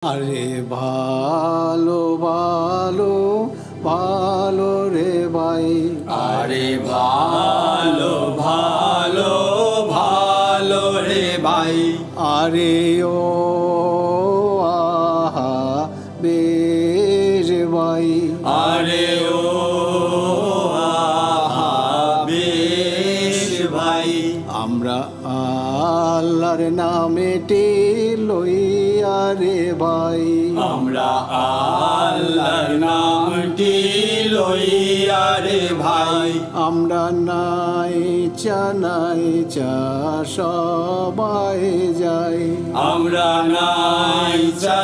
আরে ভালো ভালো ভালো রে ভাই, আরে ভালো ভালো ভালো রে ভাই, আরে ও আহা বেশ ভাই, আরে ও আহা বেশ ভাই। আমরা আল্লাহর নামেটি লইয়া রে ভাই, আমরা আল্লাহর নামটি লইয়া রে ভাই, আমরা নাই চা সবাই যাই, আমরা নাইচা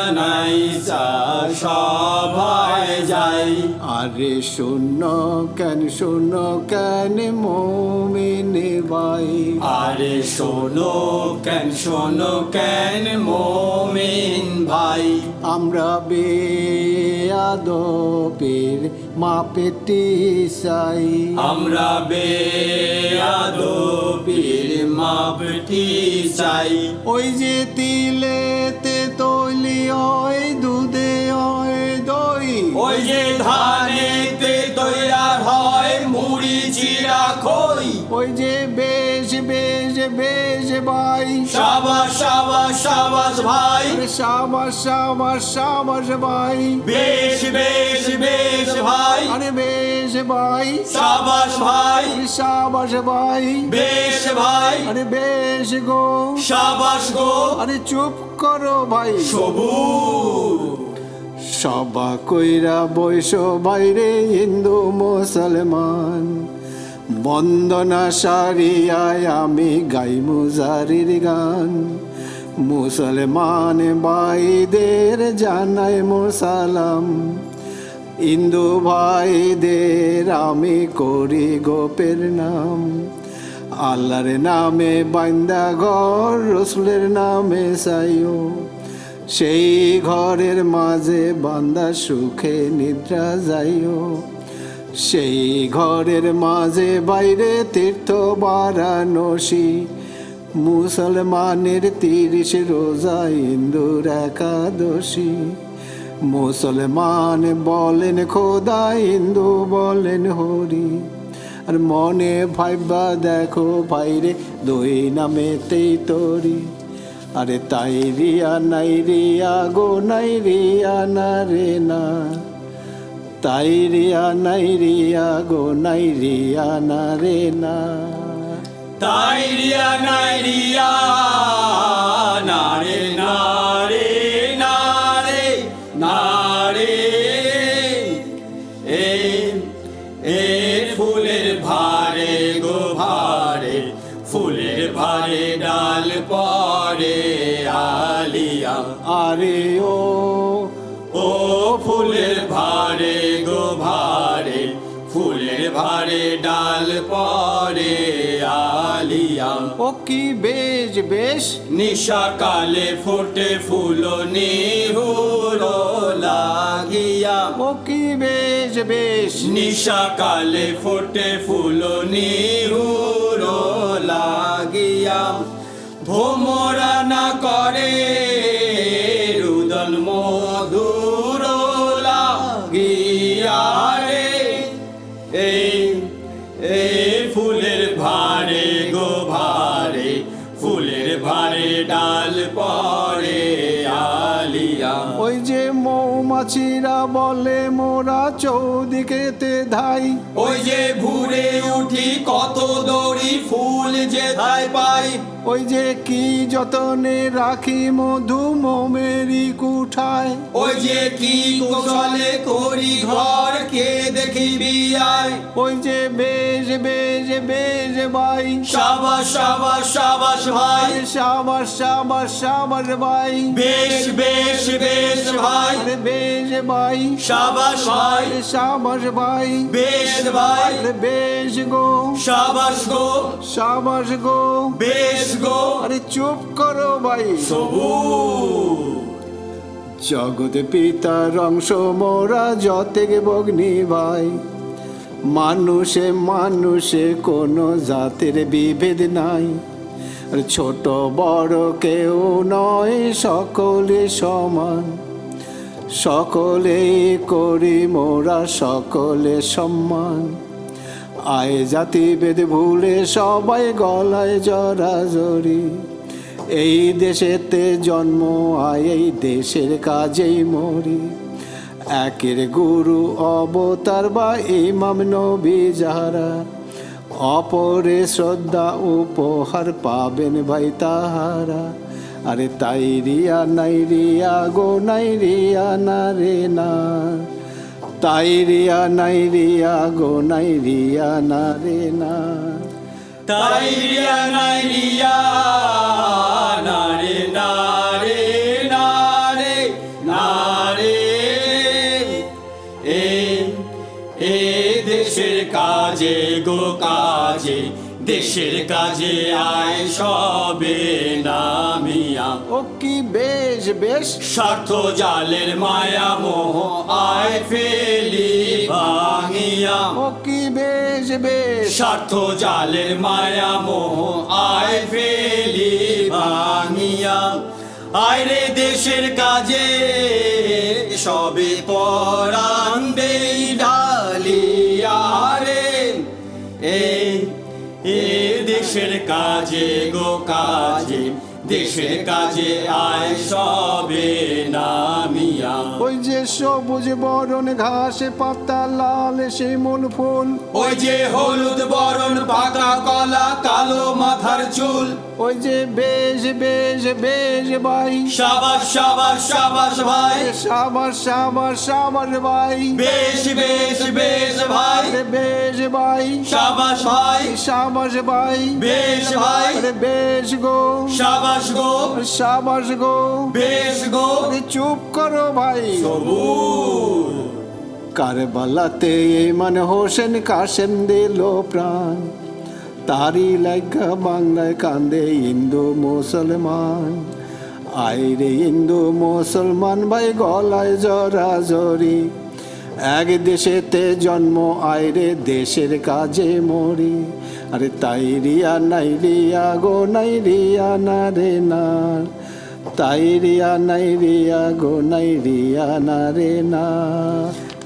সবাই যাই। আরে শূন্য কেন মোমিন ভাই, আরে শোনো কেন মোমিন ভাই, আমরা বেয়াদবের মাপেটি চাই, আমরা বেয়াদবির মাপটি চাই। ওই যে তিলেতে তৈলি হয় দুধে হয় দই, ওই যে ধানেতে তৈয়ার হয় মুড়ি চিড়া খই, ওই যে বেশ ভাই, সাবাস সাবাস সাবাস ভাই, আরে সাবাস ভাই, বেশ ভাই, আরে বেশ ভাই, সাবাস ভাই, আরে সাবাস ভাই, বেশ ভাই, আরে বেশ গো, সাবাস গো, আরে চুপ করো ভাই, সবুজ। সবা কইরা বৈশ বাইরে হিন্দু মুসলমান, বন্দনা সারিয়ায় আমি গাই মুজারির গান, মুসলমান ভাইদের জানাই মোর সালাম, হিন্দু ভাইদের আমি করি গোপের নাম, আল্লাহর নামে বান্দা ঘর রসুলের নামে সাইও, সেই ঘরের মাঝে বান্দা সুখে নিদ্রা যাইও, সেই ঘরের মাঝে বাইরে তীর্থ বারাণসী, মুসলমানের 30 রোজা হিন্দুর একাদশী, মুসলমান বলেন খোদা হিন্দু বলেন হরি, আর মনে ভাইবা দেখো ভাইরে দুই নামেতেই তরি, আরে তাই রিয়া নাই রিয়া গো নাই রিয়া না রে না, তাই রিয়া নাই রিয়া গো নাই রিয়া না রে না, তাই রিয়া নাই রিয়া নারে নারে নারে নারে, এ ফুলের ভারে গো ভারে, ফুলের ভারে ডাল পরে আলিয়া, আরে ও ও ফুলের ভারে গো ভারে, ফুলের ভারে ডাল পরে আলিয়া। ও কি বেশ নিশাকালে ফোটে ফুল নিহুর লাগিয়া, ও কি বেশ নিশাকালে ফোটে ফুল নিহুর লাগিয়া, ভোমরা না করে রুদন মধুর লাগিয়া রে, এই ফুলের ভারে গো ভারে, ফুলের ভারে ডাল পরে আলিয়া। ওই যে মৌমাছিরা বলে মোরা চৌদিকেতে ধাই, ওই যে ভুরে উঠি কত দড়ি ফুল যেথায় পাই, ওই যে কি যতনে রাখি মধু মোমেরি কুঠায়, ওই যে কি কৌশলে করি ঘর কে দেখিবি আয়, ওই যে বেশ ভাই, সাবাস সাবাস সাবাস ভাই, সাবাস ভাই, বেশ ভাই, আরে বেশ ভাই, সাবাস ভাই, সাবাস ভাই, বেশ ভাই, আরে বেশ গো, সাবাস গো, বেশ গো, আরে চুপ করো ভাই, সবুজ। জগৎ পিতার অংশ মোরা যতেক ভগ্নি ভাই, মানুষে কোনো জাতের বিভেদ নাই, ছোট বড় কেউ নয়, সকলে সমান। সকলে করি মোরা সকলে সম্মান, আয় জাতিভেদ ভুলে সবাই গলায় জড়াজড়ি। এই দেশেতে জন্ম আয় এই দেশের কাজেই মরি, একের গুরু অবতার বা ইমাম নবী যাহারা, অপরে শ্রদ্ধা উপহার পাবেন ভাই তাহারা। আরে তাই রিয়া নাই রিয়া গো নাই রিয়া না রে না, তাই রিয়া নাই রিয়া গো নাই রিয়া না রে না। তাই রিয়া নাই রিয়া না রে না রে না রে না রে। এ দেশের কাজে গো কাজে, দেশের কাজে আয় সবে নামিয়া। ও কি বেশ বেশ স্বার্থ জালের মায়া মোহ আয় ফেলি ভাঙিয়া। ও কি বেশ বেশ স্বার্থ জালের মায়া মোহ আয় ফেলি ভাঙিয়া। আয় রে দেশের কাজে সবে পরাণ দেই ঢালিয়া রে। এ দেশের কাজে গো কাজে, দেশের কাজে আয় সবে নামিয়া। ওই যে সবুজ বরণ ঘাসে পাতা লাল শিমুল ফুল, ওই যে হলুদ বরণ পাকা কলা কালো মাথার চুল। ওই যে বেশ বেশ বেশ ভাই, সাবাস সাবাস সাবাস ভাই, সাবাস সাবাস সাবাস ভাই, বেশ বেশ বেশ ভাই, আরে বেশ ভাই, সাবাস ভাই, সাবাস ভাই, বেশ ভাই, আরে বেশ গো, সাবাস গো, সাবাস গো, বেশ গো। আরে চুপ করো ভাই। সবুজ কারবালাতে ইমান হোসেন কাসেম দিল প্রাণ, তারি লাগা বাংলায় কান্দে হিন্দু মুসলমান। আইরে হিন্দু মুসলমান ভাই গলায় জড়াজড়ি, এক দেশেতে জন্ম আইরে দেশের কাজে মরি। আরে তাই রিয়া নাই রিয়া গো নাই রিয়া না রে না, তাই রিয়া নাই রিয়া গো নাই রিয়া না রে না।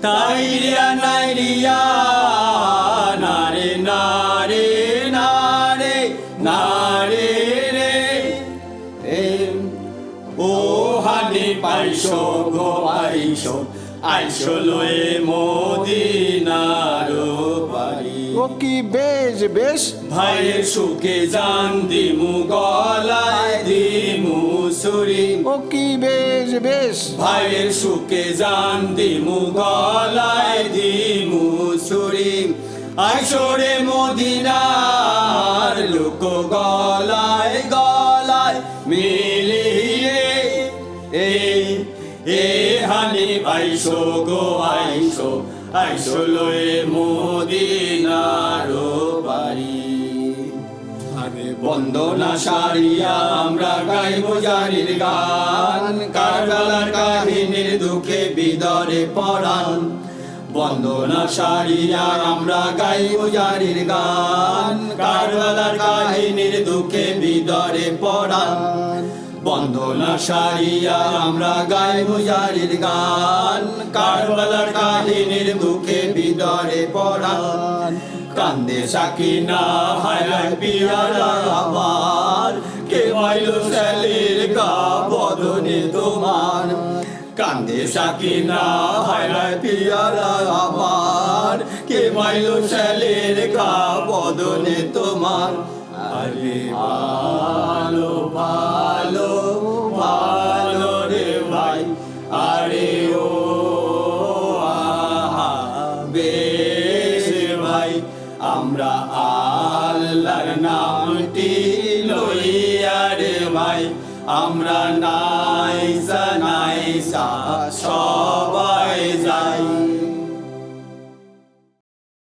তাই রিয়া নাই রিয়া না রে না রে না রে না রে রে। ও হানি পাইছো গো পাইছো, আইসো লয়ে মদিনার বাড়ি। ও কি বেশ বেশ ভাইয়ের সুখে জান দিমু গলায় দিমু সুরি। ও কি বেশ বেশ ভাইয়ের সুখে জান দিমু গলায় দিমু সুরি। আইসরে মদিনার লোক গলায় গলায় মিলিয়ে। এ হানি আইসো গো আইসো, আইসো লয়ে মদিনার বাড়ি। আরে বন্দনা সারিয়া আমরা গাইব জারির গান, কারবালার কাহিনীর দুঃখে বিদরে পরাণ। বন্দনা সারিয়া আমরা গাইব জারির গান, কারবালার কাহিনীর দুঃখে বিদরে পরাণ। বন্দনা সারিয়া আমরা গাইব জারির গান, কারবালার কাহিনীর দুঃখে বিদরে পরাণ। কান্দে সাকিনা হায় পিয়ারা আমার, কে মাইলো শ্যালের গা বদনে তোমার। কান্দে সাকিনা হায় পিয়ারা আমার, কে মাইলো শ্যালের গা বদনে তোমার। আরে ভালো ভালো ভালো রে ভাই, আরে ও আহা বেশ ভাই। আমরা আল্লাহর নামটি লইয়া রে ভাই, আমরা নাইসা নাইসা সবাই যাই।